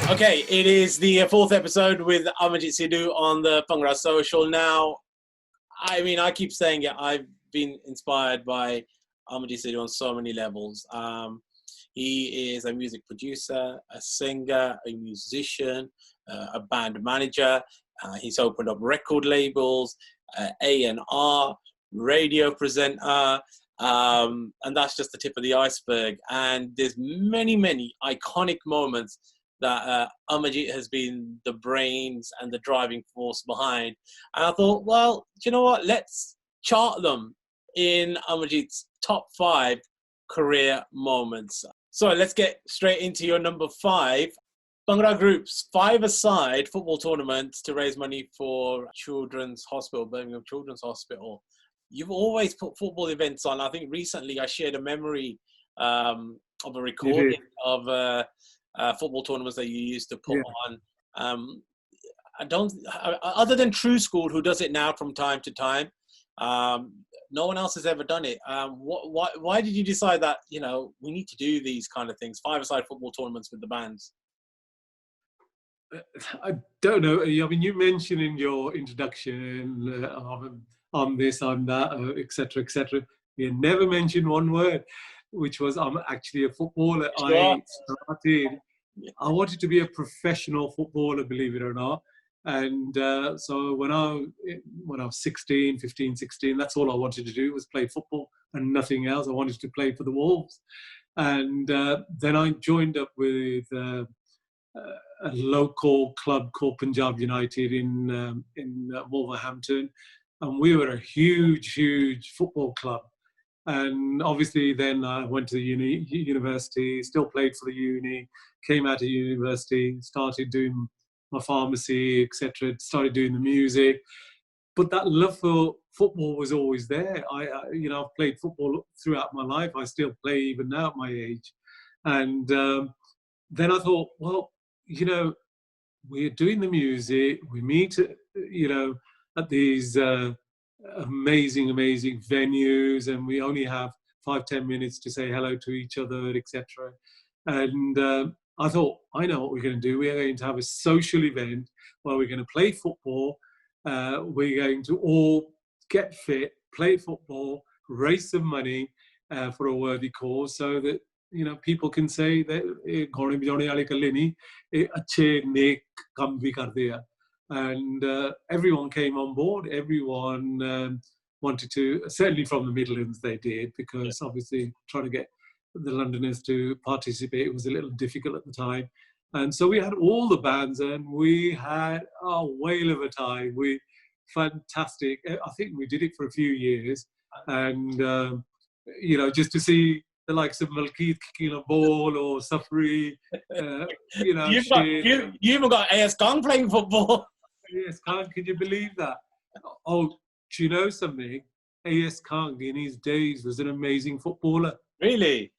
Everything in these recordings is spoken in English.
Okay, it is the fourth episode with Amarjit Sidhu on the Bhangra Social. Now, I mean, I keep saying it, I've been inspired by Amarjit Sidhu on so many levels. He is a music producer, a singer, a musician, a band manager. He's opened up record labels, A&R, radio presenter, and that's just the tip of the iceberg. And there's many, many iconic moments that Amarjit has been the brains and the driving force behind. And I thought, well, do you know what? Let's chart them in Amarjit's top 5 career moments. So let's get straight into your number 5. Bhangra Group's 5-a-side football tournament to raise money for Children's Hospital, Birmingham Children's Hospital. You've always put football events on. I think recently I shared a memory of a recording of football tournaments that you used to put on. Other than True School, who does it now from time to time, no one else has ever done it. Why did you decide that, you know, we need to do these kind of things, 5-a-side football tournaments with the bands? I don't know. I mean, you mentioned in your introduction, I'm this, I'm that, etc., etc. You never mentioned one word, which was I'm actually a footballer. Sure. I wanted to be a professional footballer, believe it or not. And so when I was 16, 15, 16, that's all I wanted to do was play football and nothing else. I wanted to play for the Wolves. And then I joined up with a local club called Punjab United in Wolverhampton. And we were a huge, huge football club. And obviously then I went to the university, still played for the uni, came out of university, started doing my pharmacy, etc., started doing the music. But that love for football was always there. I've played football throughout my life. I still play even now at my age. And then I thought, well, you know, we're doing the music, we meet, you know, at these amazing venues, and we only have 5-10 minutes to say hello to each other, etc. And I thought, I know what we're going to do. We're going to have a social event where we're going to play football. We're going to all get fit, play football, raise some money for a worthy cause, so that, you know, people can say that and everyone came on board. Everyone wanted to, certainly from the Midlands they did, because obviously trying to get the Londoners to participate was a little difficult at the time. And so we had all the bands and we had a whale of a time. Fantastic. I think we did it for a few years. And, you know, just to see the likes of Malkeet kicking a ball or Safri, you know. You even got A.S. Khan playing football. A.S. Khan, can you believe that? Oh, do you know something? A.S. Khan in his days was an amazing footballer. Really?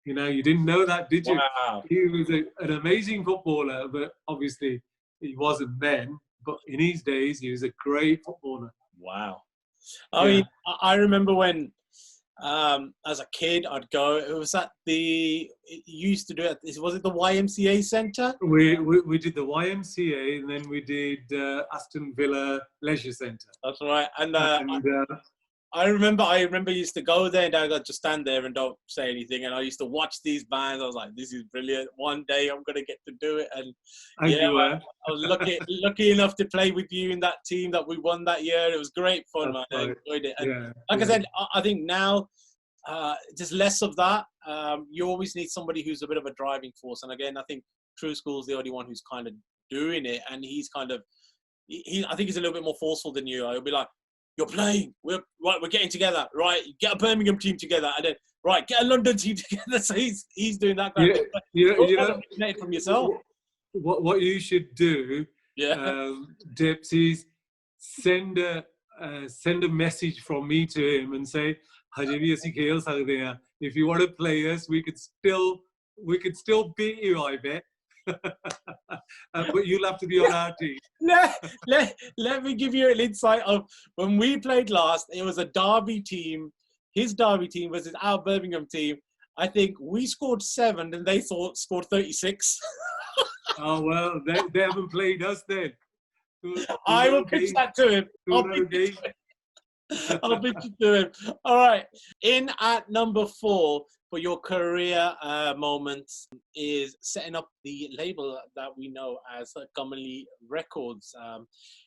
You know, you didn't know that, did you? Wow. He was an amazing footballer, but obviously he wasn't then. But in his days, he was a great footballer. Wow. I mean, I remember when, as a kid, I'd go. It was at you used to do it. Was it the YMCA Centre? We did the YMCA, and then we did Aston Villa Leisure Centre. That's right. And I remember I used to go there and I'd just stand there and don't say anything. And I used to watch these bands. I was like, this is brilliant. One day I'm going to get to do it. And I was lucky enough to play with you in that team that we won that year. It was great fun, man. I enjoyed it. And I said, I think now just less of that. You always need somebody who's a bit of a driving force. And again, I think True School's the only one who's kind of doing it. And he's kind of, I think he's a little bit more forceful than you. He'll be like, you're playing. We're getting together. Right, get a Birmingham team together, and then get a London team together. So he's doing that kind of thing. You know, from yourself. What you should do, Dips, is send a message from me to him and say, if you want to play us, we could still beat you, I bet. But you'll have to be on our team. Let me give you an insight of when we played last. It was a Derby team. His Derby team versus our Birmingham team. I think we scored 7 and they scored 36. Oh, well, they haven't played us then. I will pitch that to him. I'll pitch it to him. All right. In at number 4 for your career moments is setting up the label that we know as Kamlee Records.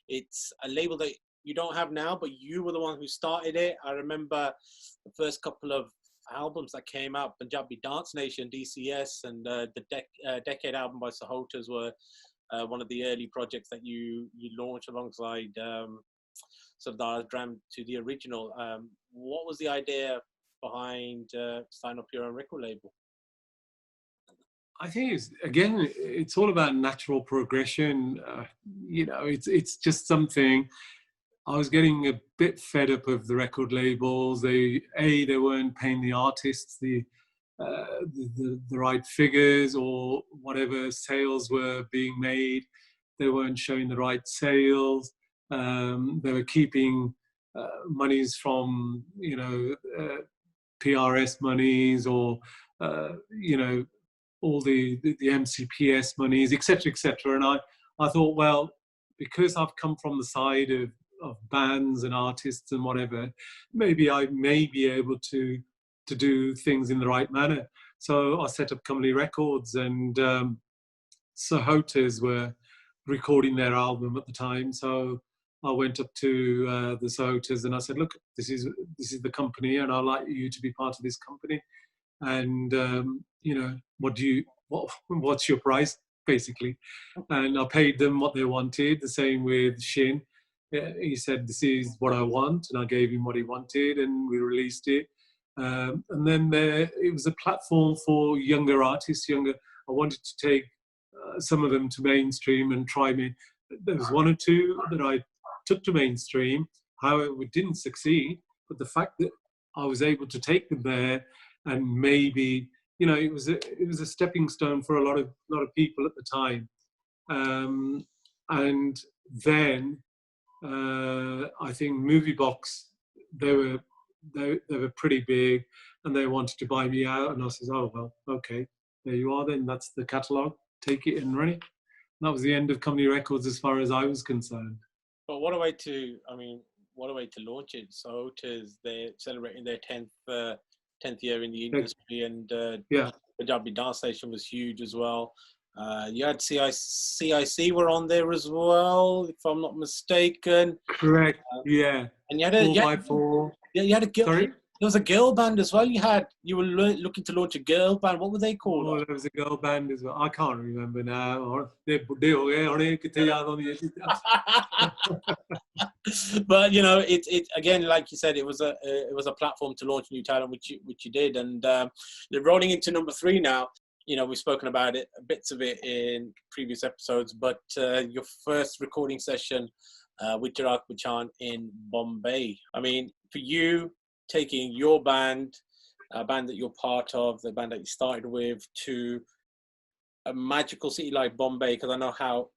It's a label that you don't have now, but you were the one who started it. I remember the first couple of albums that came out, Punjabi Dance Nation, DCS, and the Decade album by Sahotas were one of the early projects that you launched alongside Sardar Dram to the original. What was the idea behind starting up your own record label? I think it's all about natural progression. It's just something. I was getting a bit fed up of the record labels. They weren't paying the artists the right figures, or whatever sales were being made, they weren't showing the right sales. They were keeping monies from PRS monies, or all the MCPS monies, etc., etc. And I thought, well, because I've come from the side of bands and artists and whatever, maybe I may be able to do things in the right manner. So I set up Kamlee Records, and Sahotas were recording their album at the time. So I went up to the Sahotas and I said, look, this is the company, and I'd like you to be part of this company. And what's your price, basically? And I paid them what they wanted. The same with Shin. He said, this is what I want, and I gave him what he wanted, and we released it. And then it was a platform for younger artists. I wanted to take some of them to mainstream and try me. There was one or two that I took to mainstream. However, we didn't succeed. But the fact that I was able to take them there, and maybe it was a stepping stone for a lot of people at the time. And then I think Movie Box, they were pretty big, and they wanted to buy me out, and I said, oh well, okay, there you are then, that's the catalogue, take it and run it. And that was the end of Kamlee Records as far as I was concerned. But what a way to launch it. So they're celebrating their 10th year in the industry, and Punjabi Dance Nation was huge as well. You had CIC were on there as well, if I'm not mistaken. Correct. Yeah. And you had a 4x4. Yeah, you had a girl. Sorry? There was a girl band as well. You were looking to launch a girl band. What were they called? Oh, there was a girl band as well. I can't remember now. But it again, like you said, it was a platform to launch new talent, which you did. And they're rolling into number 3 now. We've spoken about it, bits of it in previous episodes, but your first recording session with Chirag Pechan in Bombay. I mean, for you, taking your band, a band that you're part of, the band that you started with, to a magical city like Bombay, because I know how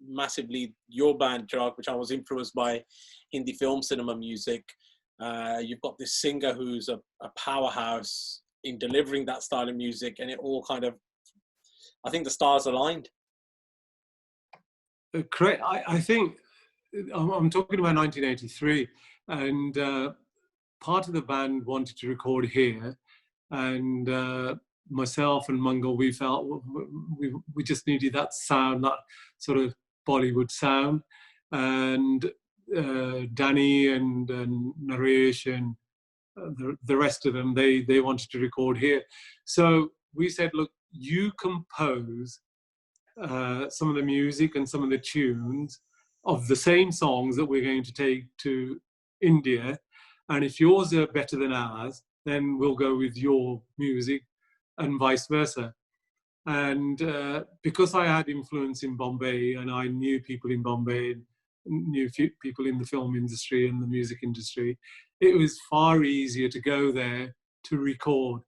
massively your band, Chirag Pechan, was influenced by Hindi film cinema music. You've got this singer who's a powerhouse in delivering that style of music, and it all kind of, I think the stars aligned. Correct. I think I'm talking about 1983, and part of the band wanted to record here, and myself and Mungal, we felt we just needed that sound, that sort of Bollywood sound, and Danny and Naresh and the rest of them, they wanted to record here. So we said, look, you compose some of the music and some of the tunes of the same songs that we're going to take to India, and if yours are better than ours, then we'll go with your music, and vice versa. And because I had influence in Bombay, and I knew people in Bombay, knew people in the film industry and the music industry, it was far easier to go there to record.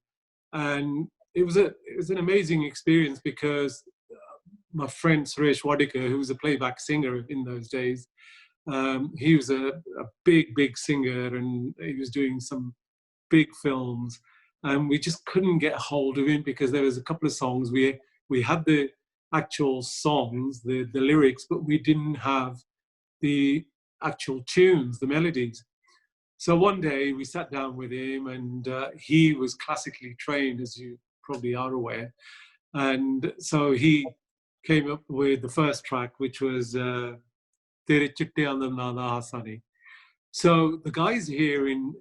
And it was an amazing experience, because my friend Suresh Wadikar, who was a playback singer in those days, he was a big singer, and he was doing some big films, and we just couldn't get a hold of him, because there was a couple of songs we had the actual songs, the lyrics, but we didn't have the actual tunes, the melodies. So one day we sat down with him, and he was classically trained, as you probably are aware. And so he came up with the first track, which was Tere Chitte Andam Nada Hasani. So the guys here in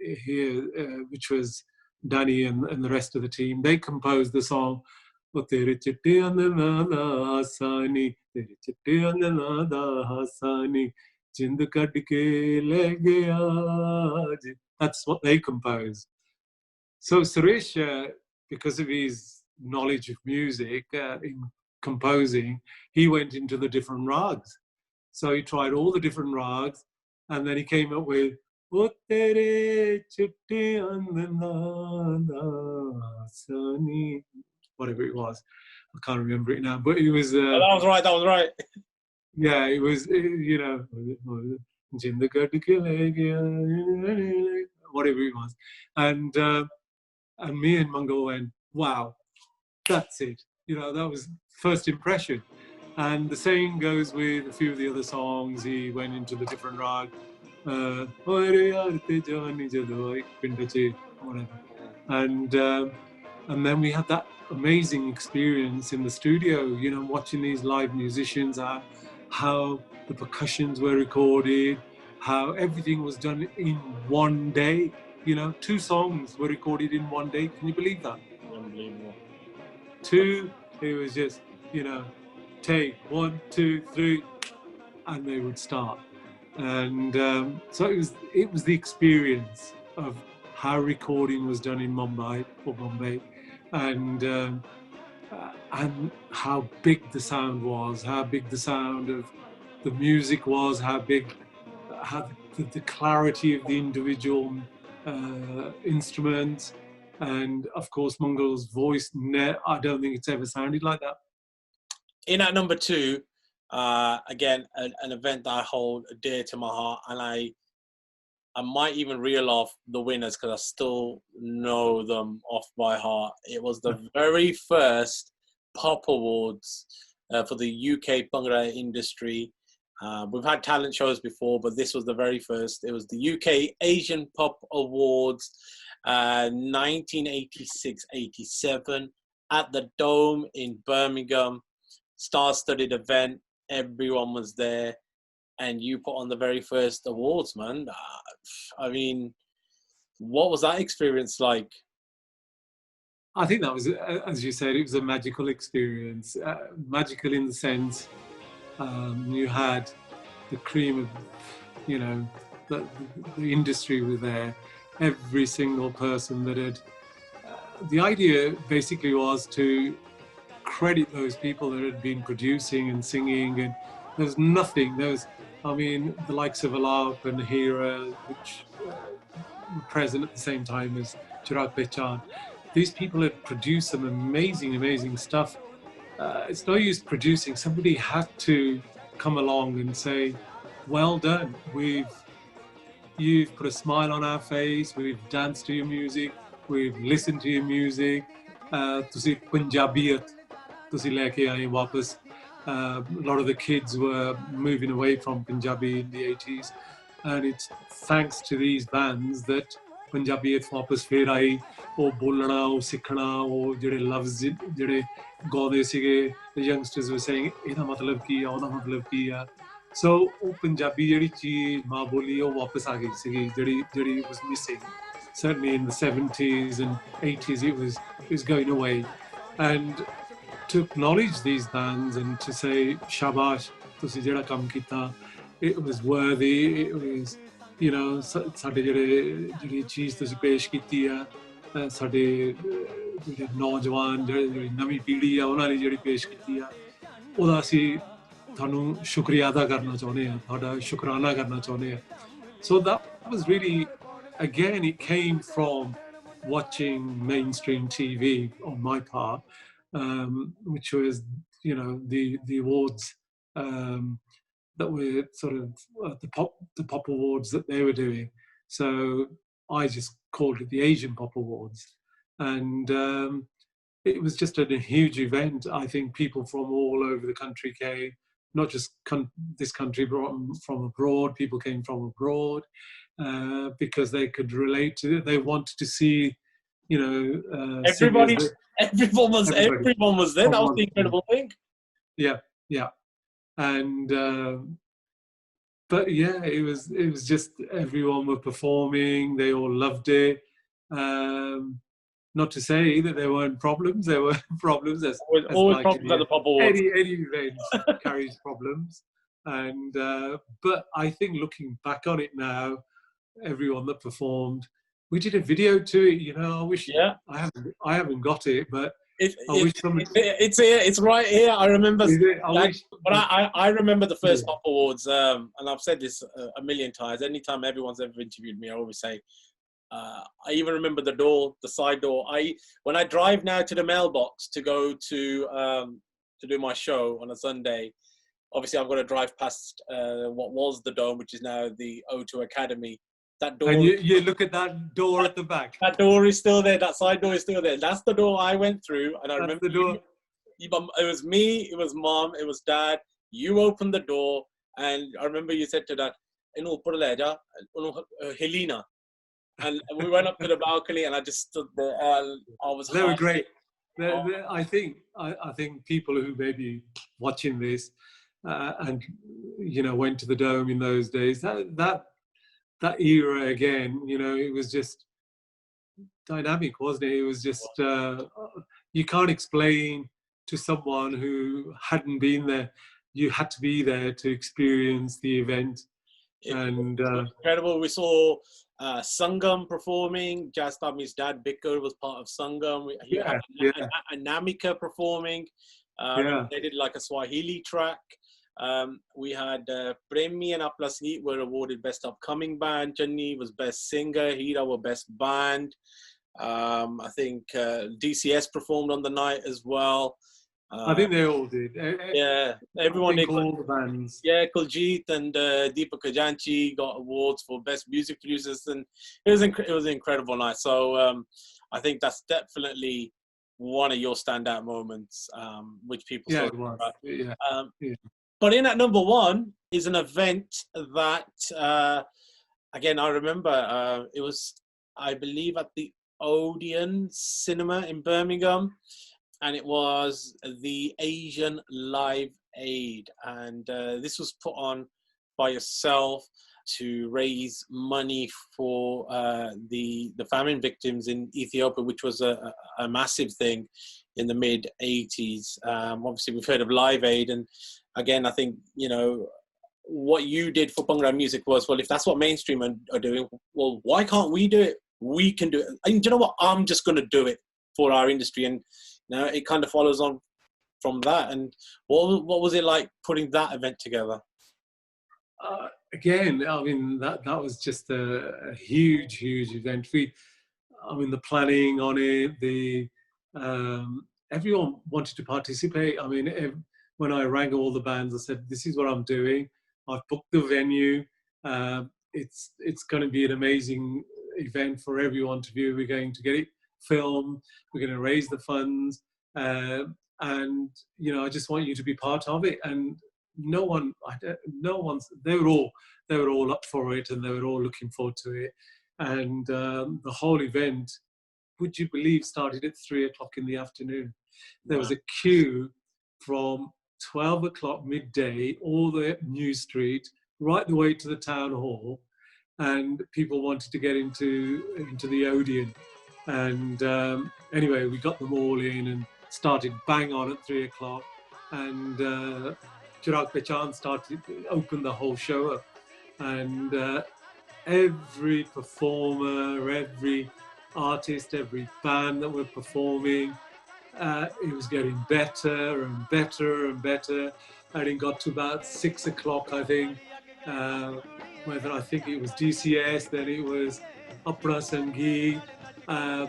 here, which was Danny and the rest of the team, they composed the song. O tere chitte andam nada hasani, tere chitte andam nada hasani, jind kad ke le gaya aaj. That's what they composed. So Suresh, because of his knowledge of music in composing, he went into the different rags. So he tried all the different rags, and then he came up with O tere chitte andam nada hasani, whatever it was. I can't remember it now, but it was. Oh, that was right. That was right. Yeah, it was. You know, whatever it was, and me and Mungo went, "Wow, that's it." You know, that was first impression. And the same goes with a few of the other songs. He went into the different rag, whatever, and then we had that amazing experience in the studio, you know, watching these live musicians, how the percussions were recorded, how everything was done in one day. You know, 2 songs were recorded in one day. Can you believe that? Unbelievable. 2, it was just, you know, take 1, 2, 3, and they would start. And so it was the experience of how recording was done in Mumbai or Bombay, and how big the sound was, how big the sound of the music was, how the clarity of the individual instruments, and of course Mungo's voice. I don't think it's ever sounded like that. In at number 2, again, an event that I hold dear to my heart, and I might even reel off the winners because I still know them off by heart. It was the very first Pop Awards for the UK Bhangra industry. We've had talent shows before, but this was the very first. It was the UK Asian Pop Awards, 1986-87, at the Dome in Birmingham. Star-studded event. Everyone was there, and you put on the very first awards, man. I mean, what was that experience like? I think that was, as you said, it was a magical experience. Magical in the sense you had the cream of, you know, the industry was there. Every single person that had. The idea basically was to credit those people that had been producing and singing, and there's nothing. I mean, the likes of Alap and Hira, which were present at the same time as Chirag Pechan. These people had produced some amazing, amazing stuff. It's no use producing. Somebody had to come along and say, well done. You've put a smile on our face. We've danced to your music. We've listened to your music. Tusi Punjabiyat, tusi leke aaye wapas. A lot of the kids were moving away from Punjabi in the 80s. And it's thanks to these bands that Punjabiyat wapas fir aayi. Oh bolna, oh sikhna, oh jehde lafz jehde gaunde sige, the youngsters were saying ਇਹਦਾ ਮਤਲਬ ਕੀ ਆ, ਉਹਦਾ ਮਤਲਬ ਕੀ ਆ. So ਉਹ ਪੰਜਾਬੀ ਜਿਹੜੀ ਚੀਜ਼ ਮਾਂ ਬੋਲੀ ਉਹ ਵਾਪਸ ਆ ਗਈ ਸੀਗੀ, ਜਿਹੜੀ was missing. Certainly in the 70s and 80s it was going away. And to acknowledge these bands and to say shabash, ਤੁਸੀਂ ਜਿਹੜਾ ਕੰਮ ਕੀਤਾ, it was worthy, it was, you know, ਸਾਡੇ ਜਿਹੜੀ ਚੀਜ਼ ਤੁਸੀਂ ਪੇਸ਼ ਕੀਤੀ ਆ, ਸਾਡੇ ਜਿਹੜੇ ਨੌਜਵਾਨ ਜਿਹੜੀ ਨਵੀਂ ਪੀੜ੍ਹੀ ਆ ਉਹਨਾਂ ਲਈ ਜਿਹੜੀ ਪੇਸ਼ ਕੀਤੀ ਆ, ਉਹਦਾ ਅਸੀਂ ਤੁਹਾਨੂੰ ਸ਼ੁਕਰੀਆ ਅਦਾ ਕਰਨਾ ਚਾਹੁੰਦੇ ਹਾਂ, ਤੁਹਾਡਾ ਸ਼ੁਕਰਾਨਾ ਕਰਨਾ ਚਾਹੁੰਦੇ ਹਾਂ. So that was really, again, it came from watching mainstream TV on my part, which was, you know, the awards that were sort of the pop awards that they were doing. So I just called it the Asian Pop Awards. And it was just a huge event. I think people from all over the country came, not just this country, but from abroad. People came from abroad because they could relate to it. They wanted to see, singers. Everyone was there. Everyone That was the incredible thing. Yeah, yeah, and but yeah, it was just everyone were performing. They all loved it. Not to say that there weren't problems. There were problems. As always like problems at the Pop Awards. Any event carries problems. And but I think looking back on it now, everyone that performed, we did a video to it. I wish I haven't got it, but it's right here. I remember. I remember the first Pop Awards, and I've said this a million times. Anytime everyone's ever interviewed me, I always say. I even remember the side door. When I drive now to the mailbox to go to do my show on a Sunday, obviously I've got to drive past what was the Dome, which is now the O2 Academy. That door. And you look at that door at the back. That door is still there. That side door is still there. That's the door I went through, and I remember the door. It was me, it was Mom, it was Dad. You opened the door, and I remember you said to Dad, Helena. And we went up to the balcony, and I just stood there. They were great. I think people who may be watching this and went to the Dome in those days, that era again, it was just dynamic, wasn't it? It was just you can't explain to someone who hadn't been there. You had to be there to experience the event. And incredible. We saw Sangam performing. Jazz Tommy's dad, Bicker, was part of Sangam. Anamika performing. They did like a Swahili track. We had Premi and Apna Sangeet were awarded Best Upcoming Band. Channi was Best Singer. Hira were Best Band. I think DCS performed on the night as well. I think they all did. Everyone did. All the bands. Yeah, Kuljit and Deepak Kajanchi got awards for best music producers, and it was an incredible night. So I think that's definitely one of your standout moments, which people it was. But in at number one is an event that again I remember. It was, I believe, at the Odeon Cinema in Birmingham. And it was the Asian Live Aid. And this was put on by yourself to raise money for the famine victims in Ethiopia, which was a massive thing in the mid-'80s. Obviously, we've heard of Live Aid. And again, I think, what you did for Bhangra music was, well, if that's what mainstream are doing, well, why can't we do it? We can do it. And do you know what? I'm just going to do it for our industry. And now it kind of follows on from that. And what was it like putting that event together? Again, I mean, that was just a huge event. The planning on it, everyone wanted to participate. I mean, when I rang all the bands, I said, this is what I'm doing. I've booked the venue. It's going to be an amazing event for everyone to view. We're going to get it filmed. We're going to raise the funds, and I just want you to be part of it. And they were all up for it, and they were all looking forward to it. And the whole event, would you believe, started at 3:00 in the afternoon. There was a queue from 12 o'clock midday, all the way up New Street, right the way to the town hall, and people wanted to get into the Odeon. And anyway, we got them all in and started bang on at 3:00. And Chirag Pechan opened the whole show up. And every performer, every artist, every band that were performing, it was getting better and better and better. And it got to about 6:00, I think. I think it was DCS, then it was Apna Sangeet,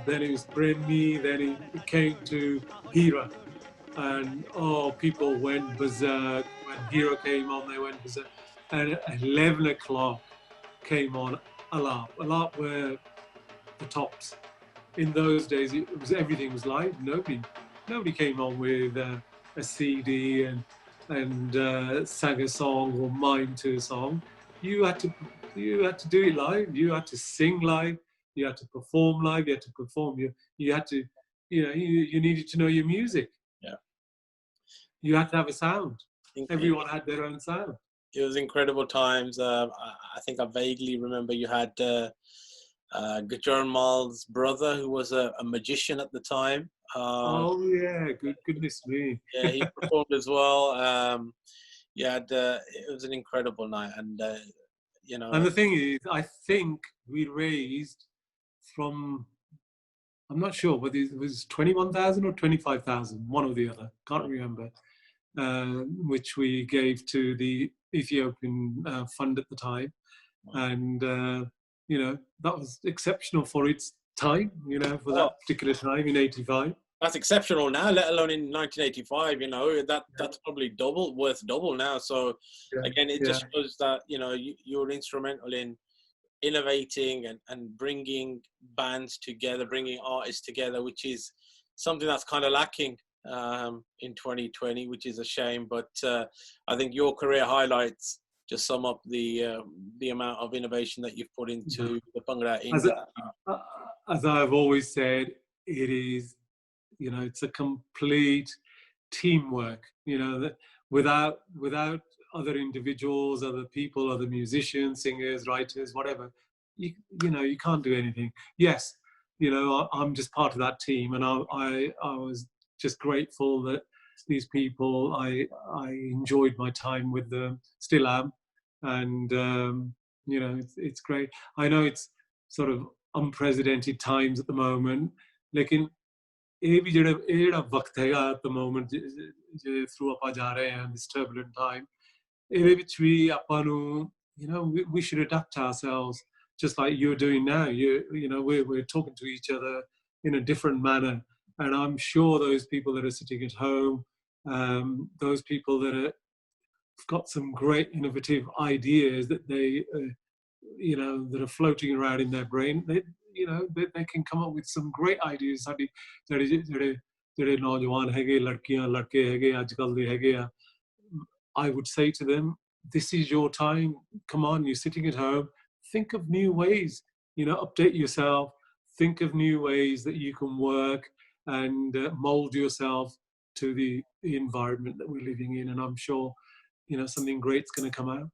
then it was Premi, then it came to Hira. And people went berserk. When Hira came on, they went berserk. And at 11:00 came on Alap. were the tops. In those days, everything was live. Nobody Nobody came on with a CD and sang a song or mime to a song. You had to do it live. You had to sing live. You had to perform live. You had to perform. You had to, you needed to know your music. Yeah. You had to have a sound. Incredible. Everyone had their own sound. It was incredible times. I think I vaguely remember you had Gujranmal's brother, who was a magician at the time. Oh yeah, goodness me. Yeah, he performed as well. It was an incredible night, and And the thing is, I think we raised from, I'm not sure whether it was 21,000 or 25,000, one or the other, can't remember, which we gave to the Ethiopian fund at the time. And, that was exceptional for its time, for that particular time in 85. That's exceptional now, let alone in 1985. That's probably worth double now. So again, it just shows that you're instrumental in innovating and bringing bands together, bringing artists together, which is something that's kind of lacking in 2020, which is a shame. But I think your career highlights just sum up the amount of innovation that you've put into the Bhangra industry. As I've always said, it is, it's a complete teamwork. That without other individuals, other people, other musicians, singers, writers, whatever, you can't do anything. Yes, I'm just part of that team, and I was just grateful that these people, I enjoyed my time with them, still am, and it's great. I know it's sort of unprecedented times at the moment, lekin ਇਹ ਵੀ ਜਿਹੜਾ ਵਕਤ ਹੈਗਾ at the moment ਜੇ through ਆਪਾਂ ਜਾ ਰਹੇ ਹਾਂ this turbulent time, ਇਹਦੇ ਵਿੱਚ ਵੀ ਆਪਾਂ ਨੂੰ we should adapt ourselves just like you're doing now. We're talking to each other in a different manner, and I'm sure those people that are sitting at home, those people that have got some great innovative ideas that they that are floating around in their brain, they can come up with some great ideas. ਜਿਹੜੇ ਨੌਜਵਾਨ ਹੈਗੇ, ਲੜਕੀਆਂ ਲੜਕੇ ਹੈਗੇ ਅੱਜ ਕੱਲ੍ਹ ਦੇ ਹੈਗੇ ਆ, I would say to them, this is your time. Come on, you're sitting at home. Think of new ways. Update yourself. Think of new ways that you can work and mold yourself to the environment that we're living in. And I'm sure, something great's going to come out.